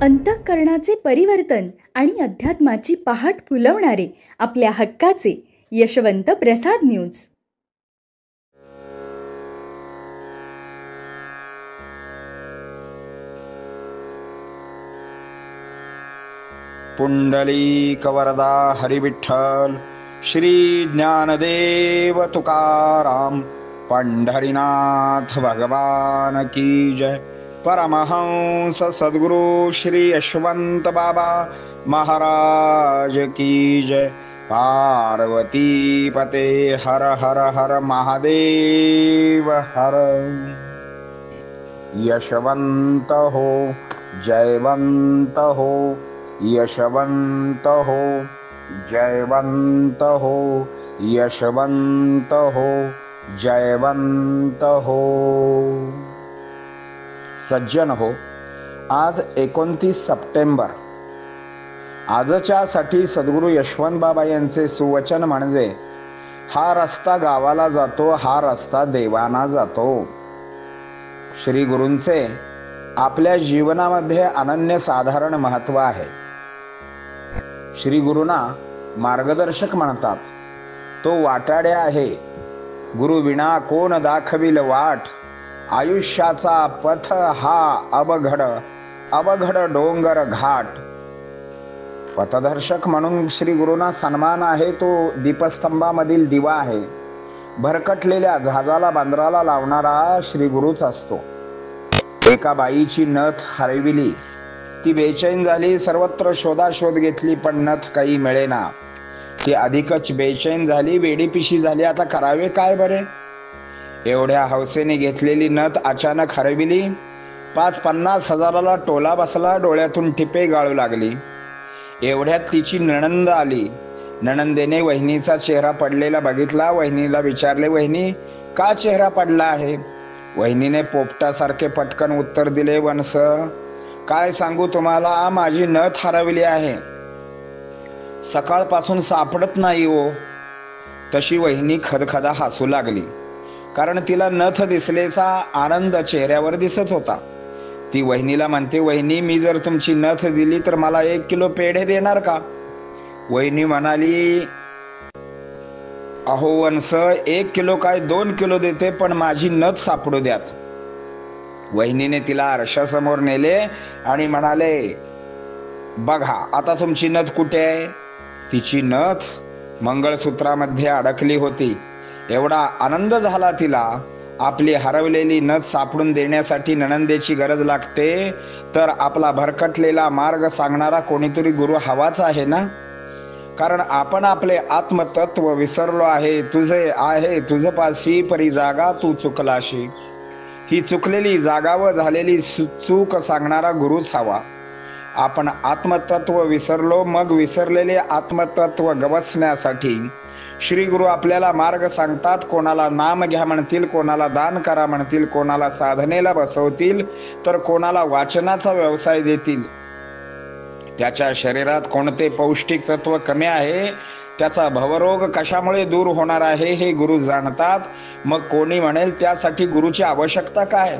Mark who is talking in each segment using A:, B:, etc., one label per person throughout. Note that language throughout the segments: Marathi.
A: अंतःकरणाचे परिवर्तन आणि अध्यात्माची पहाट फुलवणारे आपल्या हक्काचे यशवंत प्रसाद न्यूज.
B: पुंडलिक वरदा हरिविठ्ठल श्री ज्ञानदेव तुकाराम पंढरीनाथ भगवान की जय. परमहंस सद्गुरु श्री यशवंत बाबा महाराज की जय. पार्वती पते हर हर हर महादेव हर. यशवंत हो जयवंत हो, यशवंत हो जयवंत हो, यशवंत हो जयवंत हो. सज्जन हो, आज 29 सप्टेंबर. आजच्या साठी सद्गुरू यशवंत बाबा यांचे सुवचन म्हणजे हा रस्ता गावाला जातो, हा रस्ता देवाना जातो. श्री गुरूंचे आपल्या जीवनामध्ये अनन्यसाधारण महत्व आहे. श्री गुरुना मार्गदर्शक म्हणतात. तो वाटाड्या आहे. गुरु विना कोण दाखविल वाट. आयुष्याचा पथ हा अवघड अवघड डोंगर घाट. पथदर्शक म्हणून श्री गुरुना सन्मान आहे. तो दीपस्तंभामधील दिवा आहे. भरकटलेल्या जहाजाला बांद्राला लावणारा श्री गुरुच असतो. एका बाईची नथ हरविली. ती बेचैन झाली. सर्वत्र शोधाशोध घेतली, पण नथ काही मिळेना. ती अधिकच बेचैन झाली, वेडीपिशी झाली. आता करावे काय बरे. एवढ्या हौसेने घेतलेली नथ अचानक हरविली. 50-50 हजाराला टोला बसला. डोळ्यातून टिपे गाळू लागली. एवढ्यात तिची नणंद आली. नणंदेने वहिनीचा चेहरा पडलेला बघितला. वहिनीला विचारले, वहिनी का चेहरा पडला आहे. वहिनीने पोपटासारखे पटकन उत्तर दिले, वंस काय सांगू तुम्हाला, माझी नथ हरवली आहे. सकाळपासून सापडत नाही हो. तशी वहिनी खदखदा हसू लागली, कारण तिला नथ दिसलेचा आनंद चेहऱ्यावर दिसत होता. ती वहिनीला म्हणते, वहिनी मी जर तुमची नथ दिली तर मला 1 किलो पेढे देणार का. वहिनी म्हणाली, अहो वंस 1 किलो काय 2 किलो देते, पण माझी नथ सापडू द्यात. वहिनीने तिला आरशासमोर नेले आणि म्हणाले, बघा आता तुमची नथ कुठे आहे. तिची नथ मंगळसूत्रामध्ये अडकली होती. एवढा आनंद झाला तिला. आपली हरवलेली नथ सापडून देण्यासाठी नणंदेची गरज लागते, तर आपला भरकटलेला मार्ग सांगणारा कोणीतरी गुरु हवाच आहे ना. कारण आपण आपले आत्मतत्व विसरलो आहे. तुझे आहे तुझपाशी परी जागा तू चुकलाशी. ही चुकलेली जागा व झालेली चूक सांगणारा गुरुच हवा. आपण आत्मतत्व विसरलो. मग विसरलेले आत्मतत्व गवसण्यासाठी श्री गुरु आपल्याला मार्ग सांगतात. कोणाला नाम घ्या म्हणतील, कोणाला दान करा म्हणतील, कोणाला साधनेला बसवतील, तर कोणाला वाचनाचा व्यवसाय देतील. त्याच्या शरीरात कोणते पौष्टिक तत्व कमी आहे, त्याचा भवरोग कशामुळे दूर होणार आहे हे गुरु जाणतात. मग कोणी म्हणेल त्यासाठी गुरुची आवश्यकता काय.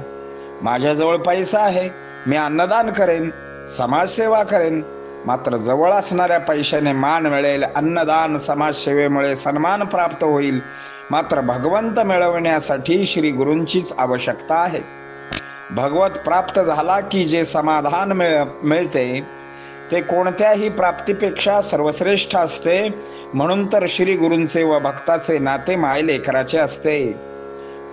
B: माझ्याजवळ पैसा आहे, मी अन्नदान करेन, समाजसेवा करेन. मात्र जवळ असणाऱ्या पैशाने मान मिळेल. अन्नदान समाजसेवेमुळे सन्मान प्राप्त होईल. मात्र भगवंत मिळवण्यासाठी श्री गुरूंचीच आवश्यकता आहे. भगवत प्राप्त झाला की जे समाधान मिळते ते कोणत्याही प्राप्तीपेक्षा सर्वश्रेष्ठ असते. म्हणून तर श्री गुरूंचे व भक्ताचे नाते मायलेकराचे असते.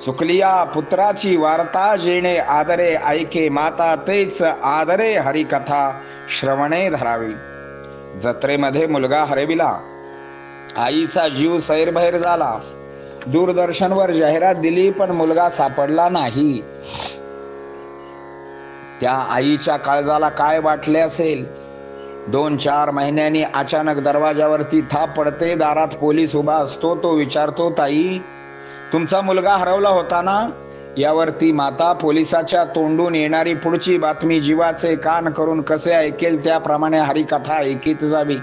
B: चुकलिया पुत्राची वार्ता जेणे आदरे ऐके माता, तेच आदरे हरिकथा श्रवणे धरावी. जत्रेमध्ये मुलगा हरविला. आईचा जीव सैरभैर झाला. दूरदर्शनवर जाहिरात दिली, पण मुलगा सापडला नाही. त्या आईच्या काळजाला काय वाटले असेल. 2-4 महिन्यांनी अचानक दरवाजावरती थाप पडते. दारात पोलीस उभा असतो. तो विचारतो, ताई तुमचा मुलगा हरवला होता ना. यावरती माता पोलिसाच्या तोंडून येणारी पुढची बातमी जीवाचे कान करून कसे ऐकेल त्याप्रमाणे हरिकथा ऐकीत जावी.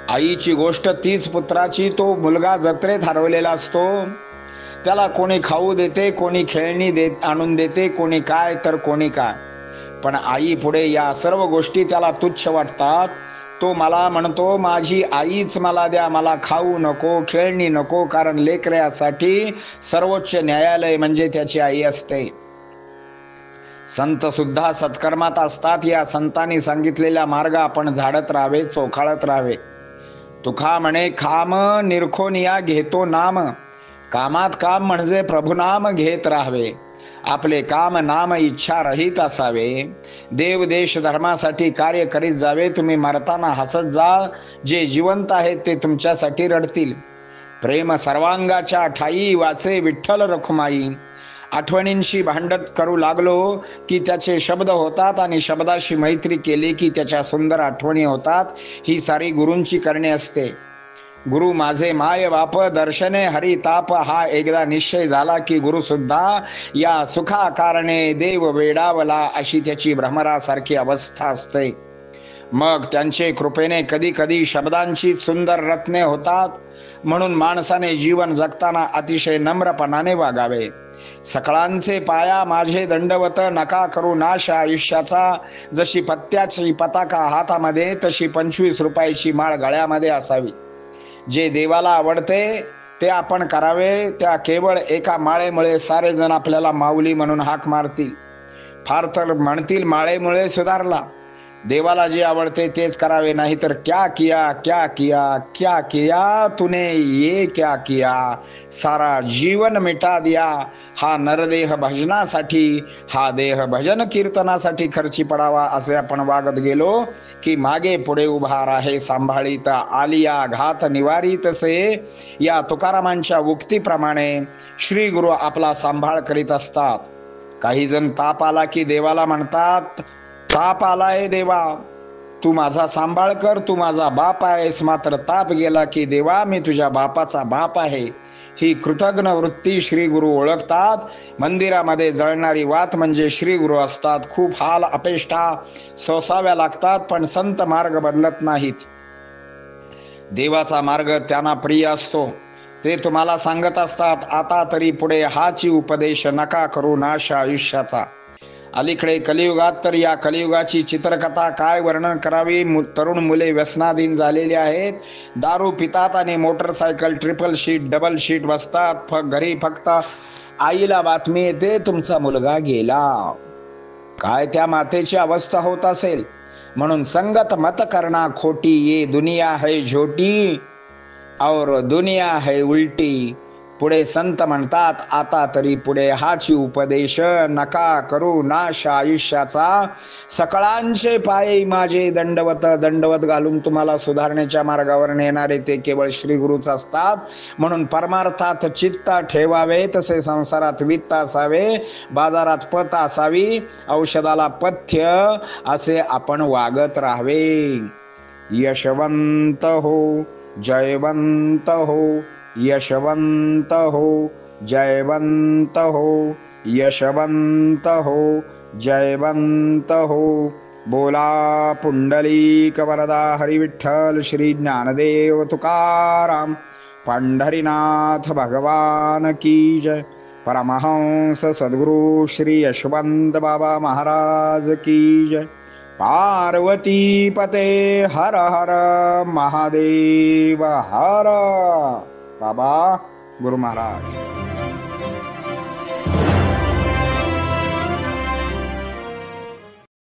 B: आईची गोष्ट तीच पुत्राची. तो मुलगा जत्रेत हरवलेला असतो. त्याला कोणी खाऊ देते, कोणी खेळणी आणून देते, कोणी काय तर कोणी काय. पण आई पुढे या सर्व गोष्टी त्याला तुच्छ वाटतात. तो मला म्हणतो, माझी आईच मला द्या, मला खाऊ नको, खेळणी नको, कारण लेकरासाठी सर्वोच्च न्यायालय म्हणजे त्याची आई असते. संत सुद्धा सत्कर्मात असतात. या संतांनी सांगितलेला मार्ग आपण झाडत राहावे, चोखाळत राहावे. तुका म्हणे, खाम निरखोनिया घेतो नाम. कामात काम म्हणजे प्रभुनाम घेत राहावे. आपले काम नाम इच्छा रहित असावे. देव देश धर्मासाठी कार्य करीत जावे. तुम्ही मरताना हसत जा. जे जिवंत आहेत ते तुमच्यासाठी रडतील. प्रेम सर्वांगाच्या ठाई, वाचे विठ्ठल रखुमाई. आठवणींशी भांडत करू लागलो की त्याचे शब्द होतात, आणि शब्दाशी मैत्री केली की त्याच्या सुंदर आठवणी होतात. ही सारी गुरूंची करणे असते. गुरु माझे माय बाप, दर्शने हरिताप. हा एकदा निश्चय झाला की गुरु सुद्धा या सुखा कारणे देव वेडावला, अशी त्याची भ्रमरासारखी अवस्था असते. मग त्यांचे कृपेने कधी कधी शब्दांची सुंदर रत्ने होतात. म्हणून माणसाने जीवन जगताना अतिशय नम्रपणाने वागावे. सकळांचे पाया माझे दंडवत, नका करू नाश आयुष्याचा. जशी पत्त्याची पताका हातामध्ये, तशी 25 रुपयाची माळ गळ्यामध्ये असावी. जे देवाला आवडते ते आपण करावे. त्या केवळ एका माळेमुळे सारे जण आपल्याला माऊली म्हणून हाक मारतील. फार तर म्हणतील माळेमुळे सुधारला. देवाला जे आवडते तेच करावे, नाही तर क्या किया क्या किया क्या किया तूने ये क्या किया, सारा जीवन मिटा दिया. हा नरदेह भजनासाठी, हा देह भजन कीर्तनासाठी खर्ची पडावा. असे आपण वागत गेलो की मागे पुढे उभा राहे सांभाळीत, आलिया घात निवारित से. या तुकारामांच्या उक्तीप्रमाणे श्री गुरु आपला सांभाळ करीत असतात. काही जण ताप आला की देवाला म्हणतात, ताप आलाय देवा, तू माझा सांभाळ कर, तू माझा बाप आहेस. मात्र ताप गेला की देवा, मी तुझ्या बापाचा बाप आहे. ही कृतज्ञ वृत्ती श्री गुरु ओळखतात. मंदिरामध्ये जळणारी वात म्हणजे श्री गुरु असतात. खूप हाल अपेष्टा सोसाव्या लागतात, पण संत मार्ग बदलत नाहीत. देवाचा मार्ग त्यांना प्रिय असतो. ते तुम्हाला सांगत असतात, आता तरी पुढे हाची उपदेश, नका करू नाश आयुष्याचा. अलीकडे कलियुगात तर या कलियुगाची चित्रकथा काय वर्णन करावी. तरुण मुले व्यसनाधीन झालेली आहेत. दारू पितात आणि motorcycle triple sheet double sheet बसतात. घरी फक्त आईला बातमी येते, तुमचा मुलगा गेला. काय त्या मातेची अवस्था होत असेल. म्हणून संगत मत करना खोटी, ये दुनिया है झोटी और दुनिया है उलटी. पुढे संत म्हणतात, आता तरी पुढे हाची उपदेश, नका करू नाश आयुष्याचा. सकळांचे पाये माझे दंडवत. दंडवत घालून तुम्हाला सुधारण्याच्या मार्गावर नेणारे ते केवळ श्री गुरुच असतात. म्हणून परमार्थात चित्त ठेवावे, तसे संसारात वित्त असावे, बाजारात पत असावी, औषधाला पथ्य असे आपण वागत राहावे. यशवंत हो, जयवंत हो, यशवंत हो, जयवंत हो, यशवंत हो, जयवंत हो. बोला पुंडलिक वरदा हरी विठ्ठल श्री ज्ञानदेव तुकाराम पंढरीनाथ भगवान की जय. परमहंस सद्गुरु श्री यशवंत बाबा महाराज की जय. पार्वती पते हर हर महादेव हर. बाबा गुरु महाराज.